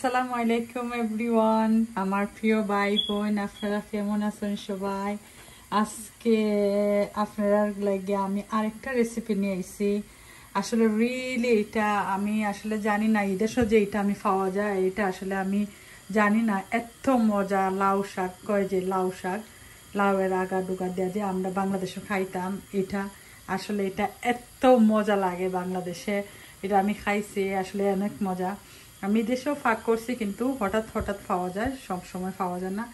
আসসালামু আলাইকুম এভরিওয়ান, আমার প্রিয় ভাই বোন, আপনারা কেমন আছেন সবাই? আজকে আপনারা লাগে আমি আরেকটা রেসিপি নিয়ে আইছি। আসলে রিয়েলি এটা আমি আসলে জানি না এই দেশে যে এটা আমি পাওয়া যায়, এটা আসলে আমি জানি না। এত মজা লাউ শাক কয় যে লাউ শাক, লাউয়ের আগা ডুগা দেওয়া যে আমরা বাংলাদেশে খাইতাম। এটা আসলে এটা এত মজা লাগে বাংলাদেশে, এটা আমি খাইছি, আসলে অনেক মজা। আমি দেশেও ফাঁক করছি, কিন্তু হঠাৎ হঠাৎ পাওয়া যায়, সব সময় পাওয়া যায় না।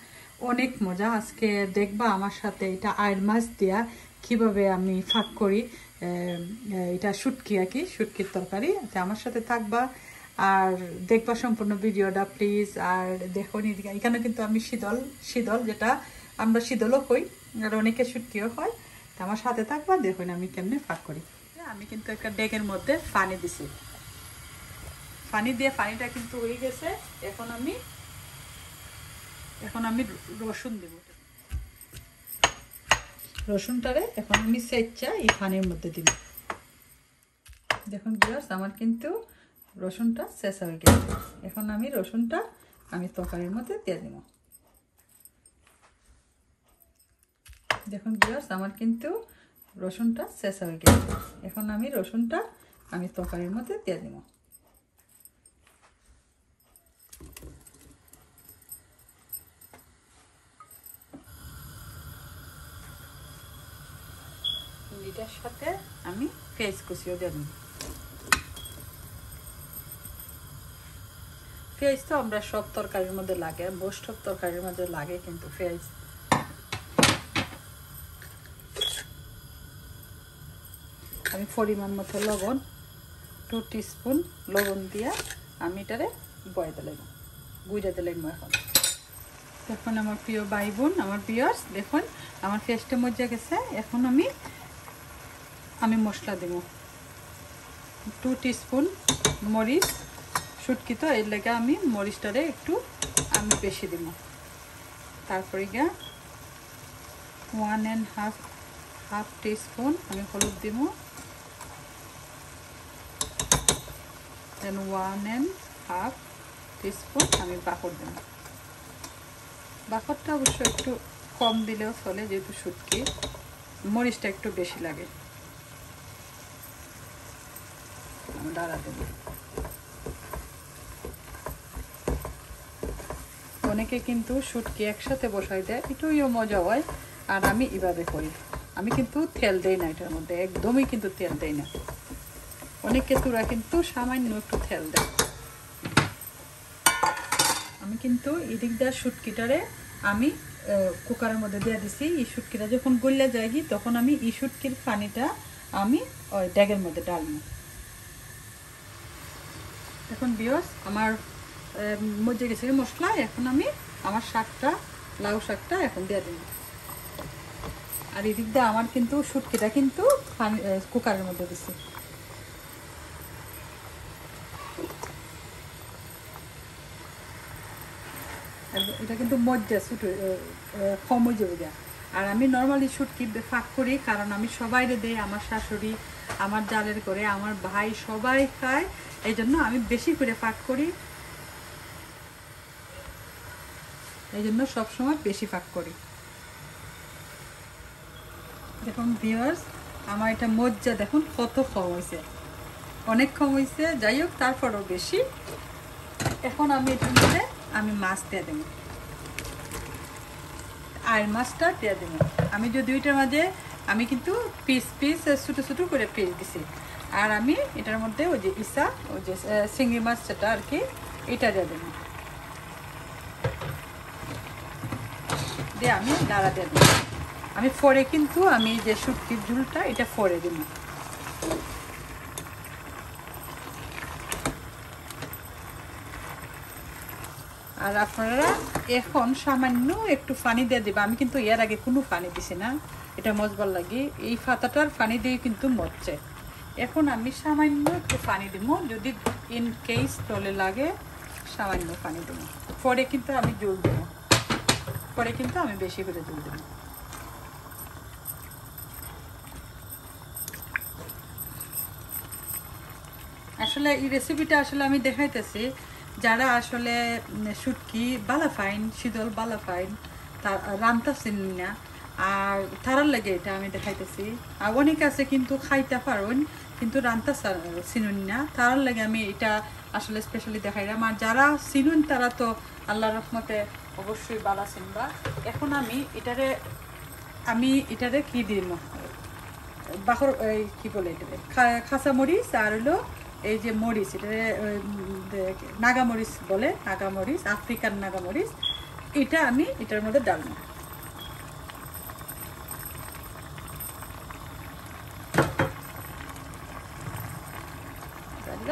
অনেক মজা। আজকে দেখবা আমার সাথে এটা আয়ের মাছ দিয়া কিভাবে আমি ফাঁক করি। এটা শুটকি আর কি, শুটকির তরকারি। আমার সাথে থাকবা আর দেখবা সম্পূর্ণ ভিডিওটা প্লিজ। আর দেখুন এখানে কিন্তু আমি শীতল যেটা আমরা শীতলও কই, আর অনেকে শুটকিও হয়। আমার সাথে থাকবা, দেখুন আমি কেমনে ফাঁক করি। আমি কিন্তু একটা ডেকের মধ্যে পানি দিছি, পানি দিয়ে পানিটা কিন্তু হয়ে গেছে। এখন আমি রসুন দেব। রসুনটারে এখন আমি সেচ্চা এই পানির মধ্যে দিব। দেখুন ভিউয়ার্স, আমার কিন্তু রসুনটা শেষ হয়ে গেছে। এখন আমি রসুনটা তরকারির মধ্যে দিয়ে দিব। দেখুন ভিউয়ার্স, আমার কিন্তু রসুনটা শেষ হয়ে গেছে। এখন আমি রসুনটা তরকারির মধ্যে দিয়ে দিব। এটার সাথে আমি পেঁয়াজ কুচিও দিয়ে দিই। পেঁয়াজ তো আমরা সব তরকারির মধ্যে লাগে, মোস্ট অফ তরকারির মধ্যে লাগে কিন্তু পেঁয়াজ। আমি পরিমাণ মতো লবণ, 2 টিস্পুন লবণ দিয়া আমি এটারে বয়ে দিলাম, গুঁড়া দিলাম। এখন আমার প্রিয় ভাই বোন, আমার ভিউয়ার্স, দেখুন আমার পেঁয়াজটা মজে গেছে। এখন আমি মশলা দেব। 2 টিস্পুন মরিচ, শুটকি তো এর লেগে আমি মরিচটারে একটু বেশি দেব। তারপরে গিয়া 1.5 টিস্পুন আমি হলুদ দেব, দেন 1.5 টিস্পুন আমি বাকর দেব। বাকরটা অবশ্য একটু কম দিলেও চলে, যেহেতু শুটকি মরিচটা একটু বেশি লাগে। ডালা দেব। অনেকে কিন্তু শুটকি একসাথে বসাই দেয়, এটাও মজা হয়। আর আমি এভাবে করি, আমি কিন্তু তেল দেই না এটার মধ্যে, একদমই কিন্তু তেল দেই না। অনেকে তোরা কিন্তু সামান্য একটু তেল দেয়। আমি কিন্তু এদিক দিয়ে শুটকিটারে আমি কুকারের মধ্যে দিয়ে দিছি। এই শুটকিটা যখন গলিয়া যায় তখন আমি এই শুটকির পানিটা আমি ওই ডেগের মধ্যে ডালবো। এখন ভিউয়ার্স, আমার মজে গেছে মশলা। এখন আমি আমার লাউ শাকটা এখন দিয়ে দিই। আর এদিক দিয়ে আমার কিন্তু শুটকিটা কিন্তু কুকারের মধ্যে দিছি। এটা কিন্তু মজা কম হয়ে যাবে। আর আমি নর্মালি শুটকি ফাঁক করি, কারণ আমি সবাইরে দেই, আমার শাশুড়ি, আমার জালের করে, আমার ভাই সবাই খায়, এই জন্য আমি বেশি করে ফাঁক করি। এই জন্য সবসময় বেশি ফাঁক করি। দেখুন ভিউয়ার্স, আমার এটা মজ্জা দেখুন কত কম হয়েছে, অনেক কম হয়েছে। যাই হোক, তারপরও বেশি। এখন আমি এটার মধ্যে মাছ দিয়ে দেবো, আর মাছটা দিয়ে দেবো। আমি যে দুইটার মাঝে আমি কিন্তু পিস ছোটো ছোটো করে পিস দিছি। আর আমি এটার মধ্যে ওই যে চিংড়ি মাছ যেটা আর কি, এটা দিয়ে দেবো, দিয়ে আমি নাড়া দিয়ে দেবো। আমি পরে কিন্তু আমি যে শুটকির ঝুলটা এটা পরে দেবো। আর আপনারা এখন সামান্য একটু পানি দিয়ে দেবে। আমি কিন্তু এর আগে কোনো পানি দিছি না, এটা মজবার লাগে। এই পাতাটার পানি দিয়ে কিন্তু মরছে। এখন আমি সামান্য একটু পানি দিব, যদি ইন কেস তলে লাগে সামান্য পানি দেবো। পরে কিন্তু আমি জল দেবো, পরে কিন্তু আমি বেশি করে জল দেবো। আসলে এই রেসিপিটা আসলে আমি দেখাইতেছি যারা আসলে শুটকি বালা ফাইন শীতল বালা ফাইন তার রান্তা চিনি না আর তারার লাগে এটা আমি দেখাইতেছি আর অনেকে আছে কিন্তু খাইতে পারেন কিন্তু রান্তা চিনুন না তারার লাগে আমি এটা আসলে স্পেশালি দেখাইলাম আর যারা চিনুন তারা তো আল্লাহর রহমতে অবশ্যই বালা চিনবা এখন আমি এটারে কি দিন বাখর কি বলে এটা খাসা মরিচ আর হলো এই যে মরিচ এটা নাগামরিচ বলে নাগামরিচ আফ্রিকান নাগামরিচ এটা আমি এটার মধ্যে ডালবো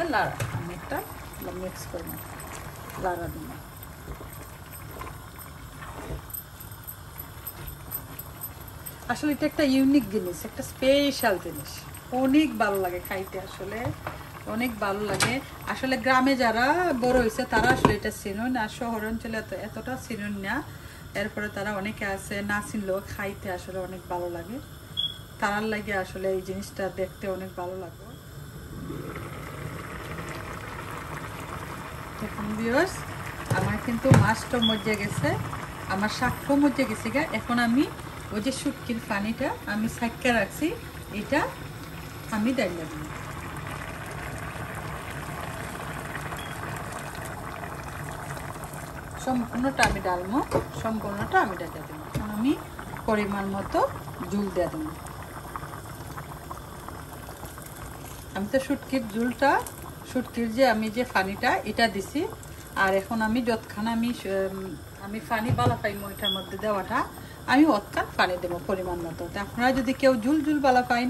লাড়া আমি একটা মিক্স করবো লাড়া দিব আসলে এটা একটা ইউনিক জিনিস একটা স্পেশাল জিনিস অনেক ভালো লাগে খাইতে আসলে অনেক ভালো লাগে আসলে গ্রামে যারা বড় হয়েছে তারা আসলে এটা চিনুন আর শহর অঞ্চলে এতটা চিনুন না এরপরে তারা অনেকে আছে না চিনলেও খাইতে আসলে অনেক ভালো লাগে তারার লাগে আসলে এই জিনিসটা দেখতে অনেক ভালো লাগে দেখুন ভিউয়ার্স আমার কিন্তু মাছটা মজে গেছে আমার শাকটা মজে গেছে গা এখন আমি ওই যে শুটকির পানিটা আমি সাইকা রাখছি এটা আমি ডাইলা দিব সম্পূর্ণটা আমি ডালবো সম্পূর্ণটা আমি ডাইলা দেবো এখন আমি পরিমাণ মতো জল দিয়ে দেবো আমি তো শুটকির যে আমি যে পানিটা এটা দিছি আর এখন আমি যতক্ষণ আমি পানি বালা পাই ওইটার মধ্যে দেওয়াটা আমি অতখান পানি দেবো পরিমাণ মতো আপনারা যদি কেউ জুল বালা পাইন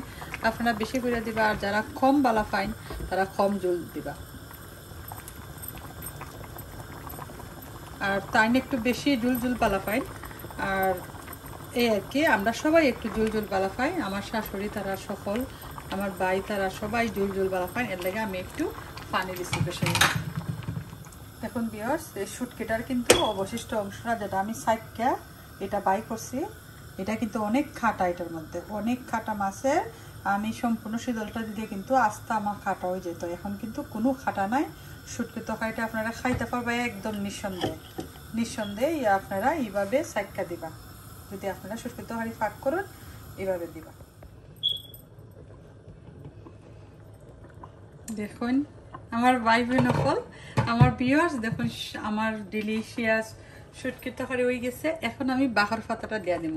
আপনারা বেশি করে দিবা আর যারা কম বালা পাইন তারা কম জুল দিবা আর তাই একটু বেশি জুল বালা পাইন আর এই আর কি আমরা সবাই একটু জুল বালা পাই আমার শাশুড়ি তারা সকল আমার ভাই তারা সবাই জুল বালা পাইন এর লাগে আমি একটু পানি দিচ্ছি বেশি এখন ভিউয়ার্স এই শুটকিটার কিন্তু অবশিষ্ট অংশটা যেটা আমি সাইডটা এটা বাই করছি এটা কিন্তু অনেক খাটা এটার মধ্যে অনেক খাটা মাছের আমি সম্পূর্ণ শীতলটা দিয়ে কিন্তু আস্তে আমার খাটা হয়ে যেত এখন কিন্তু কোনো খাটা নাই শুটকি তরকারিটা আপনারা খাইতে পারবে একদম নিঃসন্দেহে আপনারা এইভাবে সাইডটা দিবা যদি আপনারা শুটকি তরকারি পাক করুন এইভাবে দিবা দেখুন আমার ভাই বোন ফল আমার ভিউয়ার্স দেখুন আমার ডিলিশিয়াস শুটকি তরকারি হয়ে গেছে এখন আমি বাহার পাতাটা দিয়ে দেব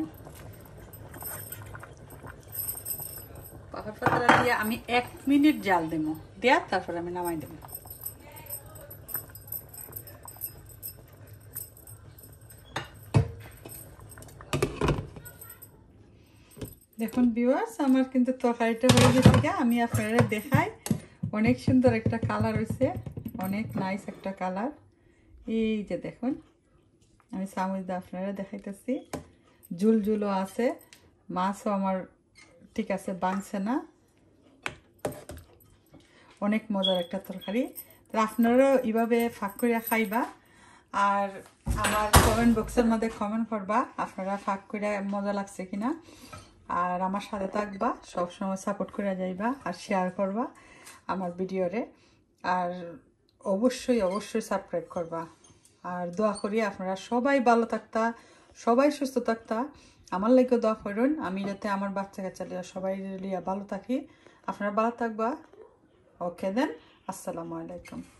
বাহার পাতাটা দিয়ে আমি 1 মিনিট জাল দেব দেয়া তারপর আমি নামাই দেব দেখুন ভিউয়ার্স আমার কিন্তু তরকারিটা হয়ে গেছে আমি আপনাদের দেখাই অনেক সুন্দর একটা কালার হয়েছে অনেক নাইস একটা কালার এই যে দেখুন আমি চামচ দিয়ে আপনারা দেখাইতেছি জুলও আছে মাছও আমার ঠিক আছে বাংছে না অনেক মজার একটা তরকারি আপনারাও এইভাবে ফাঁক করে খাইবা আর আমার কমেন্ট বক্সের মধ্যে কমেন্ট করবা আপনারা ফাঁক করে মজা লাগছে কিনা আর আমার সাথে থাকবা সবসময় সাপোর্ট করে যাইবা আর শেয়ার করবা আমার ভিডিওরে আর অবশ্যই সাবস্ক্রাইব করবা আর দোয়া করি আপনারা সবাই ভালো থাকতা সবাই সুস্থ থাকতা আমার লাগেও দোয়া করুন আমি যাতে আমার বাচ্চা কাচ্চা লিয়া সবাই লিয়া ভালো থাকি আপনারা ভালো থাকবা ওকে দেন আসসালামু আলাইকুম